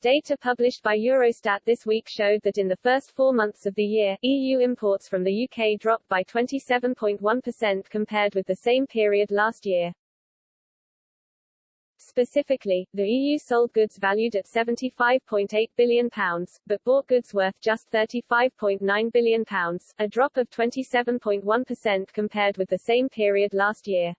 Data published by Eurostat this week showed that in the first 4 months of the year, EU imports from the UK dropped by 27.1% compared with the same period last year. Specifically, the EU sold goods valued at £75.8 billion, but bought goods worth just £35.9 billion, a drop of 27.1% compared with the same period last year.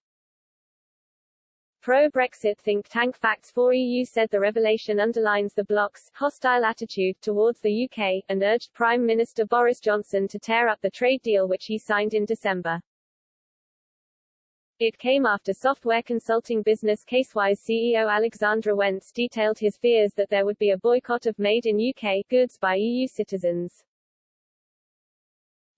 Pro-Brexit think tank Facts4EU said the revelation underlines the bloc's hostile attitude towards the UK, and urged Prime Minister Boris Johnson to tear up the trade deal which he signed in December. It came after software consulting business Casewise CEO Alexandra Wentz detailed his fears that there would be a boycott of made-in-UK goods by EU citizens.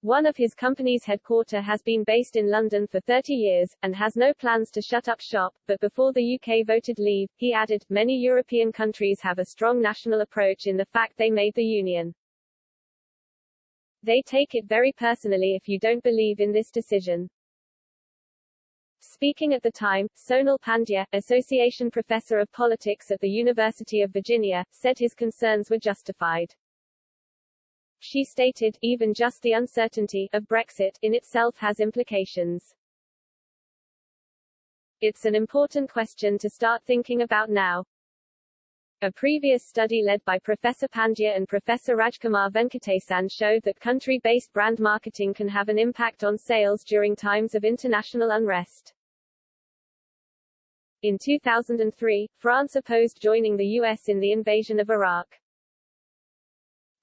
One of his company's headquarters has been based in London for 30 years, and has no plans to shut up shop, but before the UK voted leave, he added, many European countries have a strong national approach in the fact they made the Union. They take it very personally if you don't believe in this decision. Speaking at the time, Sonal Pandya, Association Professor of Politics at the University of Virginia, said his concerns were justified. She stated, even just the uncertainty of Brexit in itself has implications. It's an important question to start thinking about now. A previous study led by Professor Pandya and Professor Rajkumar Venkatesan showed that country-based brand marketing can have an impact on sales during times of international unrest. In 2003, France opposed joining the US in the invasion of Iraq.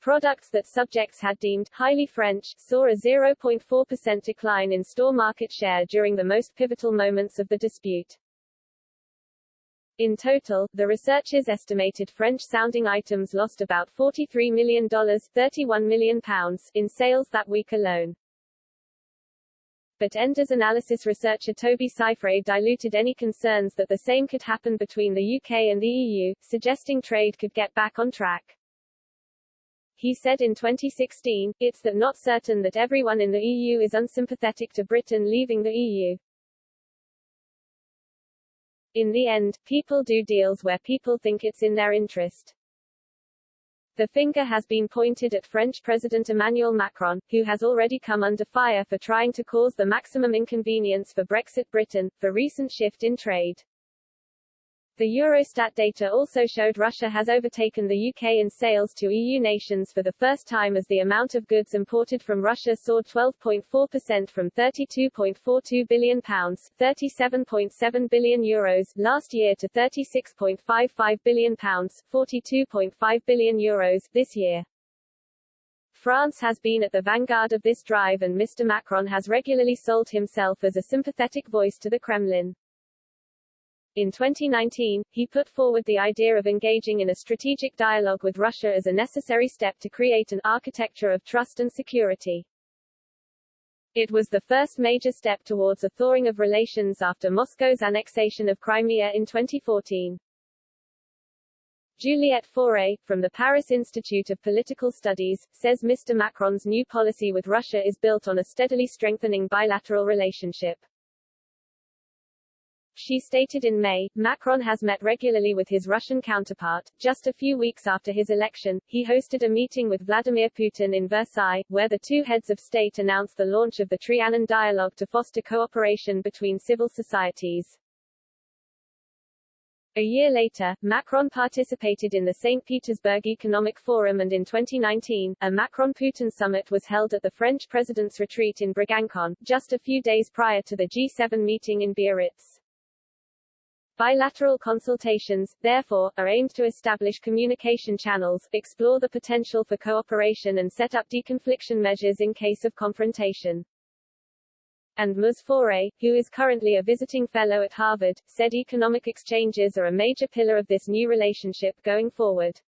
Products that subjects had deemed highly French saw a 0.4% decline in store market share during the most pivotal moments of the dispute. In total, the researchers estimated French-sounding items lost about $43 million £31 million in sales that week alone. But Enders analysis researcher Toby Seifray diluted any concerns that the same could happen between the UK and the EU, suggesting trade could get back on track. He said in 2016, it's that not certain that everyone in the EU is unsympathetic to Britain leaving the EU. In the end, people do deals where people think it's in their interest. The finger has been pointed at French President Emmanuel Macron, who has already come under fire for trying to cause the maximum inconvenience for Brexit Britain, for recent shift in trade. The Eurostat data also showed Russia has overtaken the UK in sales to EU nations for the first time as the amount of goods imported from Russia soared 12.4% from £32.42 billion €37.7 billion last year to £36.55 billion €42.5 billion this year. France has been at the vanguard of this drive, and Mr. Macron has regularly sold himself as a sympathetic voice to the Kremlin. In 2019, he put forward the idea of engaging in a strategic dialogue with Russia as a necessary step to create an architecture of trust and security. It was the first major step towards a thawing of relations after Moscow's annexation of Crimea in 2014. Juliette Fauré, from the Paris Institute of Political Studies, says Mr. Macron's new policy with Russia is built on a steadily strengthening bilateral relationship. She stated in May, Macron has met regularly with his Russian counterpart. Just a few weeks after his election, he hosted a meeting with Vladimir Putin in Versailles, where the two heads of state announced the launch of the Trianon dialogue to foster cooperation between civil societies. A year later, Macron participated in the St. Petersburg Economic Forum, and in 2019, a Macron-Putin summit was held at the French president's retreat in Brégançon, just a few days prior to the G7 meeting in Biarritz. Bilateral consultations, therefore, are aimed to establish communication channels, explore the potential for cooperation, and set up deconfliction measures in case of confrontation. And Ms. Fauré, who is currently a visiting fellow at Harvard, said economic exchanges are a major pillar of this new relationship going forward.